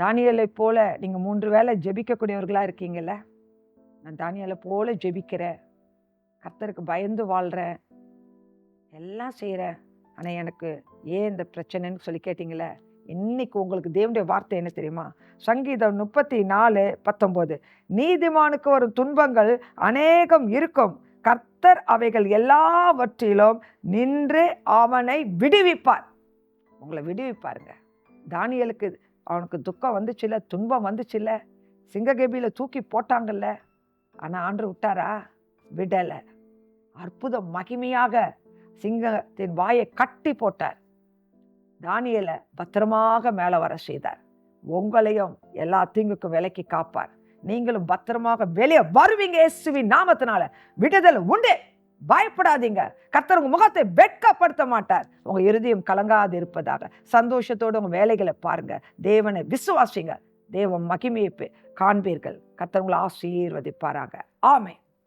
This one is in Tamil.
தானியேலை போல நீங்கள் 3 வேளை ஜெபிக்கக்கூடியவர்களாக இருக்கீங்கல்ல. நான் தானியேலை போல ஜெபிக்கிறேன், கர்த்தருக்கு பயந்து வாழ்கிறேன், எல்லாம் செய்கிறேன், ஆனால் எனக்கு ஏன் இந்த பிரச்சனைன்னு சொல்லி கேட்டீங்களே. இன்னைக்கு உங்களுக்கு தேவனுடைய வார்த்தை என்ன தெரியுமா? சங்கீதம் 34:19, நீதிமானுக்கு வரும் துன்பங்கள் அநேகம் இருக்கும், கர்த்தர் அவைகள் எல்லாவற்றிலும் நின்று அவனை விடுவிப்பார். உங்களை விடுவிப்பாருங்க. தானியேலுக்கு அவனுக்கு துக்கம் வந்துச்சுல்ல, துன்பம் வந்துச்சுல்ல, சிங்ககேபியில் தூக்கி போட்டாங்கல்ல, ஆனால் ஆண்டவர் விட்டாரா? விடலை. அற்புதம் மகிமையாக சிங்கத்தின் வாயை கட்டி போட்டார். தானியேலை பத்திரமாக மேலே வர செய்தார். உங்களையும் எல்லா தீங்குக்கும் விலக்கி காப்பார். நீங்களும் பத்திரமாக வெளியே வருவீங்க. இயேசுவின் நாமத்தினால விடுதலை உண்டு. பயப்படாதீங்க. கர்த்தர் உங்க முகத்தை வெட்கப்படுத்த மாட்டார். உங்க இருதயம் கலங்காது இருப்பதாக சந்தோஷத்தோடு உங்க வேலைகளை பாருங்க. தேவனை விசுவாசிங்க. தேவ மகிமையை காண்பீர்கள். கர்த்தர் உங்களை ஆசீர்வதிப்பாராக. ஆமென்.